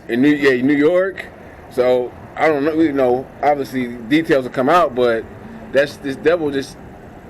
York. In New York. So I don't know. You know, obviously details will come out, but that's this devil just,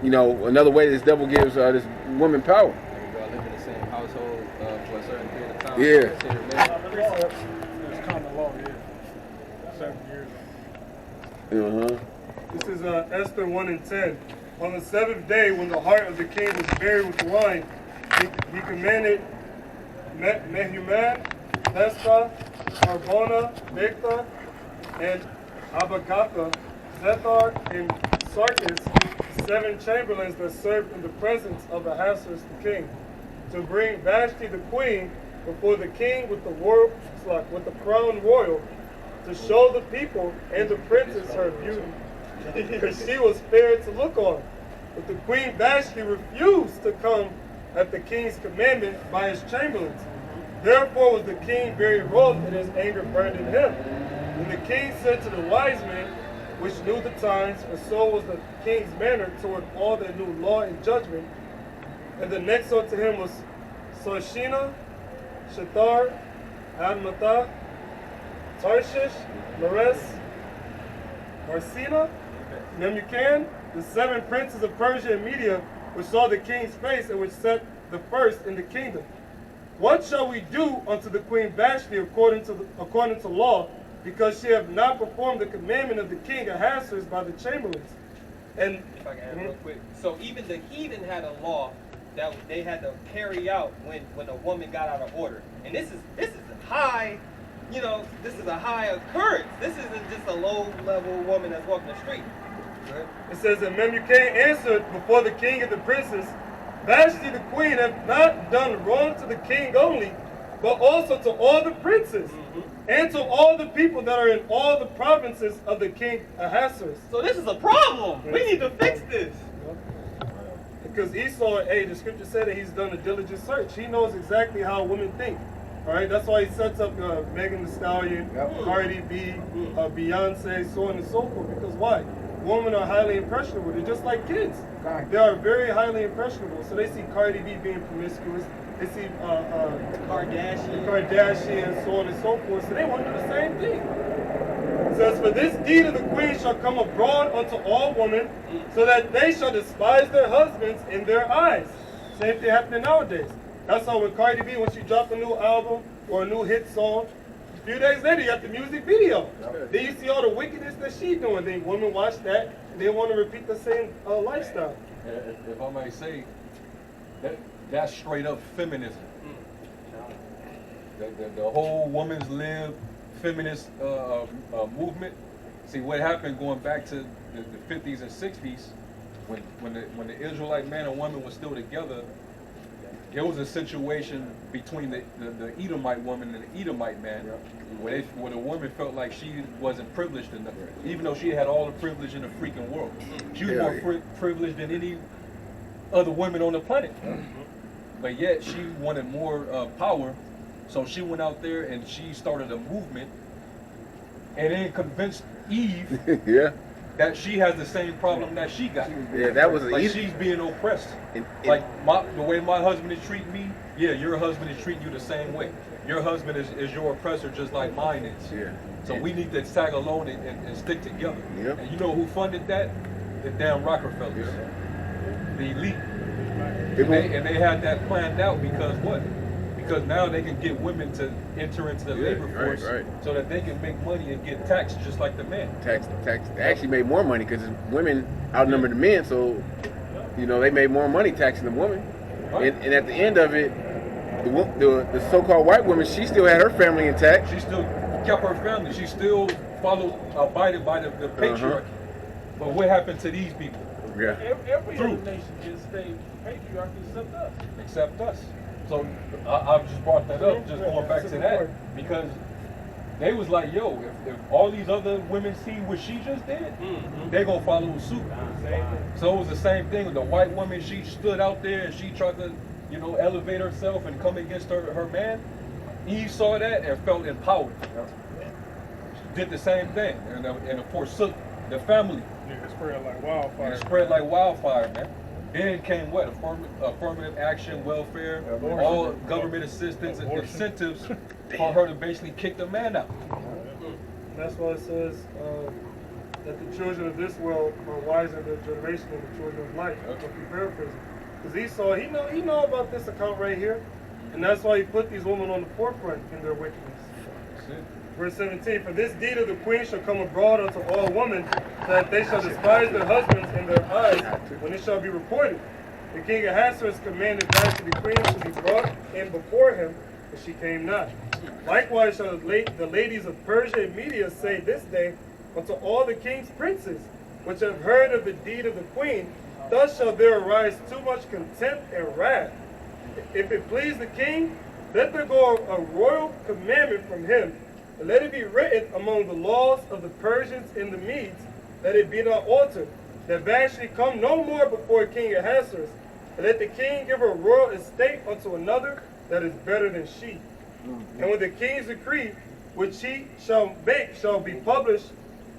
you know, another way this devil gives this woman power. Y'all live in the same household for a certain period of time. Yeah. It's common law, yeah. 7 years. This is Esther 1:10. On the 7th day, when the heart of the king was buried with wine, he commanded Mehuman, Hesta, Harbona, Bigtha, and Abagatha, Zethar, and Sarkis, 7 chamberlains that served in the presence of Ahasuerus the king, to bring Vashti the queen before the king with the crown royal, to show the people and the princess her beauty, because she was fair to look on. But the queen Vashti refused to come at the king's commandment by his chamberlains. Therefore was the king very wroth, and his anger burned in him. And the king said to the wise men, which knew the times, and so was the king's manner toward all that knew law and judgment. And the next unto him was Sarshina, Shethar, Admatha, Tarshish, Meres, Marsina, Memucan, the 7 princes of Persia and Media, which saw the king's face and which set the first in the kingdom. What shall we do unto the queen Vashti according to law, because she have not performed the commandment of the king Ahasuerus by the chamberlains? And if I can add real quick, so even the heathen had a law that they had to carry out when a woman got out of order, and this is a high, you know, this is a high occurrence. This isn't just a low-level woman that's walking the street. Right? It says that Memucan answered before the king and the princes, Vashti the queen hath not done wrong to the king only, but also to all the princes, and to all the people that are in all the provinces of the king Ahasuerus. So this is a problem. We need to fix this. Because Esau, the scripture said that he's done a diligent search. He knows exactly how women think. All right, that's why he sets up Megan Thee Stallion, Cardi B, Beyonce, so on and so forth. Because why? Women are highly impressionable. They're just like kids. They are very highly impressionable. So they see Cardi B being promiscuous. They see Kardashian, so on and so forth. So they want to do the same thing. It says, for this deed of the queen shall come abroad unto all women, so that they shall despise their husbands in their eyes. Same thing happening nowadays. That's how with Cardi B, when she dropped a new album or a new hit song, a few days later you got the music video. Then you see all the wickedness that she's doing. Then women watch that, and they want to repeat the same lifestyle. If I may say, that's straight up feminism. The whole woman's lib feminist movement. See what happened going back to the 50s and 60s, when the Israelite man and woman was still together. There was a situation between the Edomite woman and the Edomite man, where the woman felt like she wasn't privileged enough, even though she had all the privilege in the freaking world. She was more privileged than any other women on the planet. But yet she wanted more power, so she went out there and she started a movement, and then convinced Eve that she has the same problem that she got. Yeah, that was like she's being oppressed. Like the way my husband is treating me, your husband is treating you the same way. Your husband is your oppressor just like mine is. Yeah. So we need to tag along and stick together. Yeah. And you know who funded that? The damn Rockefellers. The elite. And they had that planned out because what? Because now they can get women to enter into the labor force so that they can make money and get taxed just like the men. Tax. They actually made more money because women outnumbered the men, so you know they made more money taxing the women. Right. And at the end of it, the so-called white woman, she still had her family intact. She still kept her family. She still abided by the patriarchy. But what happened to these people? Yeah. Every other nation just stayed patriarchy except us. So I've just brought that up, just going back to that, because they was like, yo, if all these other women see what she just did, they're going to follow suit. So it was the same thing with the white woman. She stood out there and she tried to, elevate herself and come against her man. Eve saw that and felt empowered. She did the same thing and forsook the family. Yeah, it spread like wildfire. And it spread like wildfire, man. Then came what? Affirmative action, welfare, all government assistance and incentives for her to basically kick the man out. That's why it says that the children of this world are wiser than the generation of the children of light. If you paraphrase it. Because Esau, he know about this account right here. And that's why he put these women on the forefront in their wickedness. Verse 17, for this deed of the queen shall come abroad unto all women, that they shall despise their husbands in their eyes when it shall be reported. The king Ahasuerus commanded that to the queen to be brought in before him, but she came not. Likewise shall the ladies of Persia and Media say this day unto all the king's princes, which have heard of the deed of the queen, thus shall there arise too much contempt and wrath. If it please the king, let there go a royal commandment from him, and let it be written among the laws of the Persians and the Medes, that it be not altered, that Vashti come no more before King Ahasuerus, and let the king give a royal estate unto another that is better than she. And when the king's decree, which he shall make, shall be published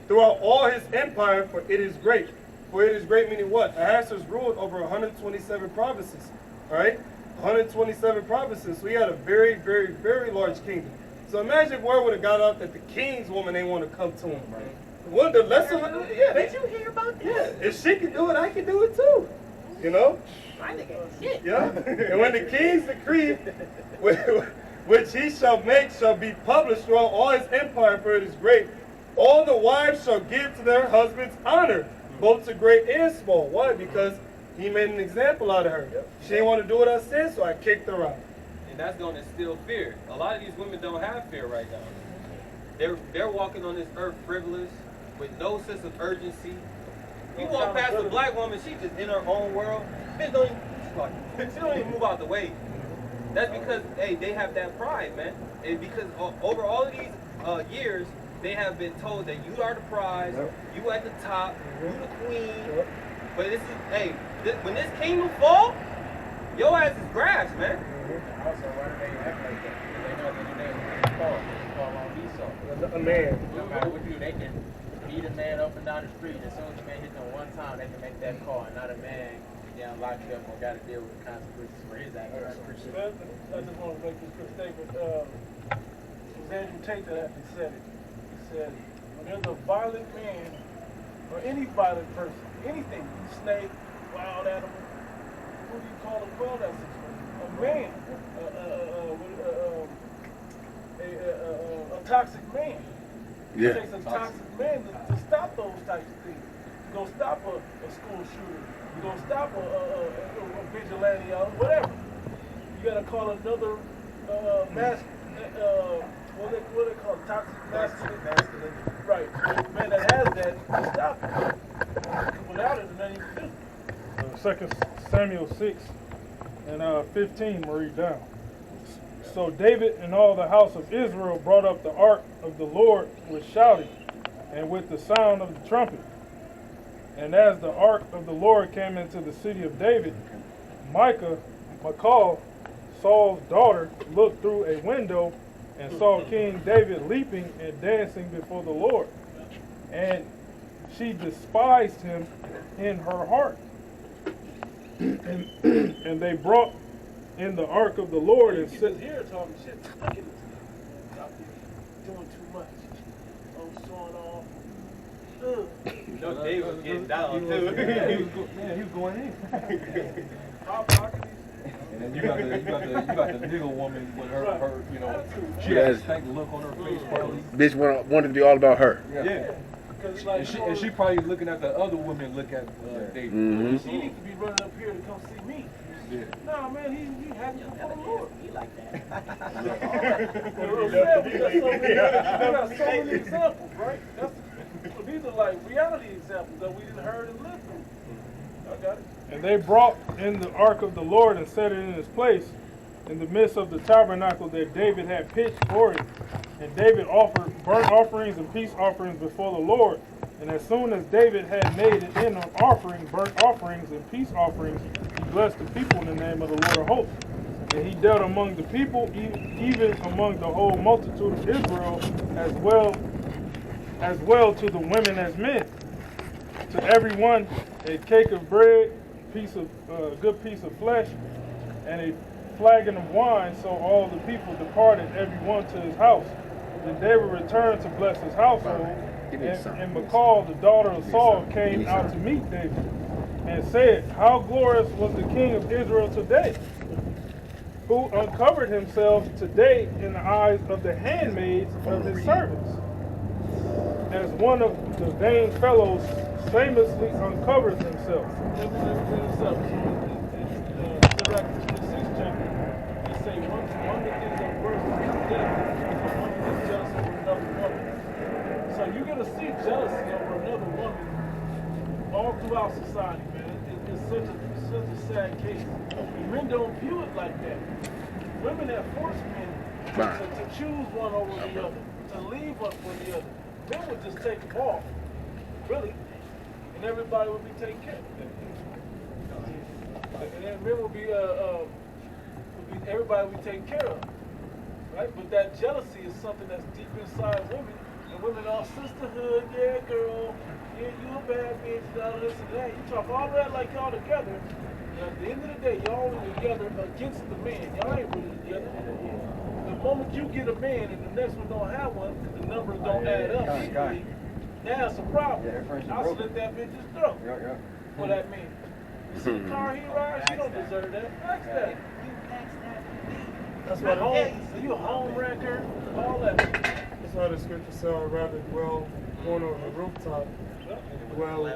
throughout all his empire, for it is great. For it is great meaning what? Ahasuerus ruled over 127 provinces. All right? 127 provinces. So he had a very, very, very large kingdom. So imagine if word would have got out that the king's woman ain't want to come to him. Right? One of the lesser, yeah. Did you hear about this? Yeah, if she can do it, I can do it too. You know? My nigga ain't shit. Yeah. And when the king's decree, which he shall make, shall be published throughout all his empire, for it is great, all the wives shall give to their husbands honor, both to great and small. Why? Because he made an example out of her. She didn't want to do what I said, so I kicked her out. And that's going to instill fear. A lot of these women don't have fear right now. They're walking on this earth frivolous, with no sense of urgency. You walk past a black woman, she's just in her own world. Bitch don't even, she don't even move out the way. That's because, hey, they have that pride, man. And because over all of these years, they have been told that you are the prize, you at the top, you the queen. But this is, hey, when this kingdom fall, your ass is grass, man. Also, why do they act like that? They know that they fall on Esau. A man. No matter what you do, they can beat a man up and down the street. As soon as the man hits them one time, they can make that call, and not a man down locked up or got to deal with the consequences for his actions. I just want to make this quick statement. It was Andrew Tate that actually said it. He said, when there's a violent man or any violent person, anything, snake, wild animal, who do you call a wild animal? A man, a toxic man. Yeah. It takes a toxic man to stop those types of things. You're going to stop a school shooter. You're going to stop a vigilante or whatever. You got to call another what they call it? Toxic masculine. Right. The man that has that to stop it. Without it, there's nothing you can do. 2 Samuel 6 and 15, read down. So David and all the house of Israel brought up the ark of the Lord with shouting and with the sound of the trumpet. And as the ark of the Lord came into the city of David, Michal, Saul's daughter, looked through a window and saw King David leaping and dancing before the Lord. And she despised him in her heart. And they brought in the ark of the Lord and sit here talking shit. Look at this guy out there doing too much. Oh, showing off. You know, Dave was getting down too. He was going in. And then you got the nigga woman with her, you know, she has a stank look on her face probably. Bitch wanted to be all about her. Yeah. And she probably looking at the other women look at David. Mm-hmm. She needs to be running up here to come see me. Yeah. Nah, man, he happy for the Lord. He like that. We got so many examples, right? So these are like reality examples that we didn't heard and lived through. I got it. And they brought in the ark of the Lord and set it in its place in the midst of the tabernacle that David had pitched for it. And David offered burnt offerings and peace offerings before the Lord. And as soon as David had made it in an offering, burnt offerings and peace offerings, he blessed the people in the name of the Lord of hosts. And he dealt among the people, even among the whole multitude of Israel, as well to the women as men. To every one a cake of bread, good piece of flesh, and a flagon of wine, so all the people departed, every one to his house. Then David returned to bless his household, and Michal, the daughter of Saul, came out to meet David, and said, How glorious was the king of Israel today, who uncovered himself today in the eyes of the handmaids of his servants, as one of the vain fellows shamelessly uncovers himself. Back to the 6th chapter, they say one of the things that bursts into death is a woman that's jealous over another woman. So you're going to see jealousy over another woman all throughout society, man. It's such a sad case. Men don't view it like that. Women have forced men to choose one over the other, to leave one for the other. Men would just take them off, really, and everybody would be taken care of. And then men will be, everybody will be taken care of, right? But that jealousy is something that's deep inside women. And women are sisterhood, yeah, girl, yeah, you a bad bitch, this and that. You talk all that like y'all together. And at the end of the day, y'all only together against the man. Y'all ain't really together. The moment you get a man and the next one don't have one, because the numbers don't add up equally, now it's a problem. I'll slit that bitch's throat for that man. You see the car he rides, she don't deserve that. Ask that. That's what you a home wrecker, all that. That's why the scripture said, I'd rather dwell on the rooftop. Dwell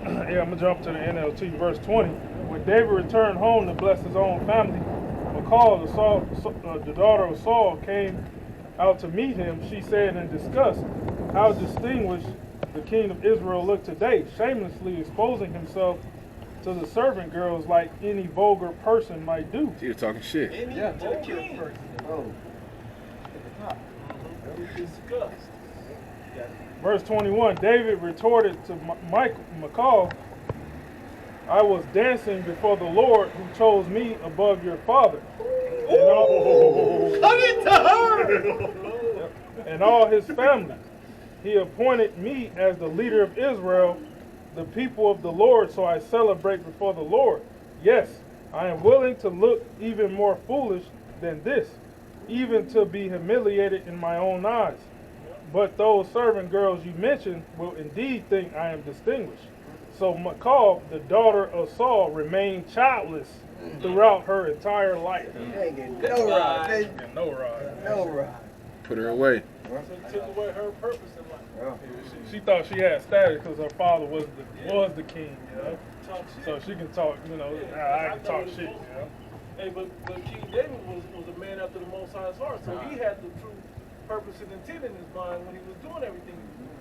Yeah, I'm going to jump to the NLT, verse 20. When David returned home to bless his own family, Michal, the daughter of Saul, came out to meet him. She said in disgust, How distinguished the king of Israel looked today, shamelessly exposing himself to the servant girls like any vulgar person might do. She was talking shit. Yeah, to the person. Oh. Disgust. Verse 21, David retorted to Michal, I was dancing before the Lord who chose me above your father. And all his family. He appointed me as the leader of Israel, the people of the Lord, so I celebrate before the Lord. Yes, I am willing to look even more foolish than this, even to be humiliated in my own eyes. But those servant girls you mentioned will indeed think I am distinguished. So Michal, the daughter of Saul, remained childless throughout her entire life. No ride. No ride. No ride. Put her away. So it took away her purpose in life. She thought she had status because her father was the king, you know? Talk shit. So she can talk, you know, I can talk shit, you know? Hey, but King David was a man after the Most High's heart, so he had the true purpose and intent in his mind when he was doing everything he was doing.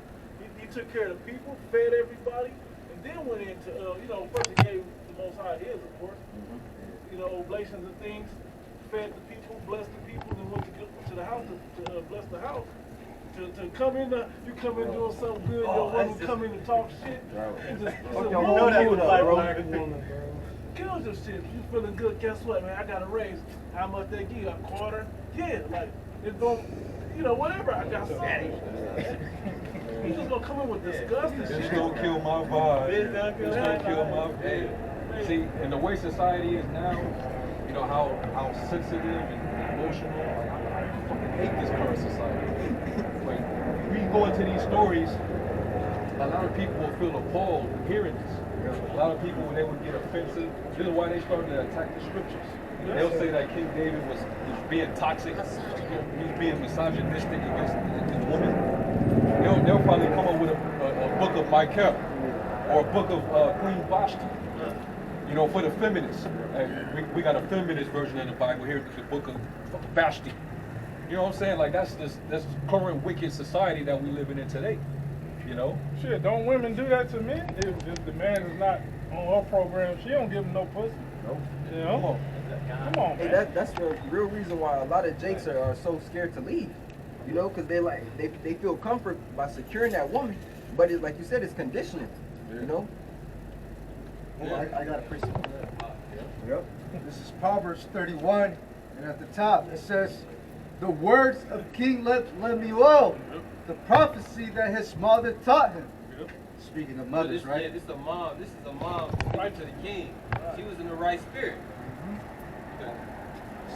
He took care of the people, fed everybody, and then went into, first he gave the Most High his, of course, oblations and things, fed the people, blessed the people, then went to the house to bless the house. To come in, you come in doing something good, your woman come in and talk shit. Kills your shit. You feeling good, guess what, man? I got a raise. How much they give you? A quarter? Yeah, like, it's going, whatever. I got something. You just gonna come in with disgust and shit. It's gonna kill my vibe. It's gonna kill my vibe. See, and the way society is now, how sensitive and emotional, like, I fucking hate this current society. Like, we go into these stories, a lot of people will feel appalled hearing this. A lot of people, they would get offensive. This is why they started to attack the scriptures. They'll say that King David was being toxic, he's being misogynistic against women. They'll probably come up with a book of Michael or a book of Queen Vashti, for the feminists. And we got a feminist version of the Bible here, the book of Vashti. You know what I'm saying? Like, that's current wicked society that we living in today. Shit, don't women do that to men? If the man is not on her program, she don't give him no pussy. Nope. Come on, man. Hey, that's the real reason why a lot of Jakes are so scared to leave. Because they feel comfort by securing that woman, but it's like you said, it's conditional. Well, I got a precept for that. Yep. This is Proverbs 31, and at the top it says, "The words of King Lemuel, the prophecy that his mother taught him, Speaking of So mothers, this, right? Yeah, this is a mom. This is a mom speaking to the king. She was in the right spirit.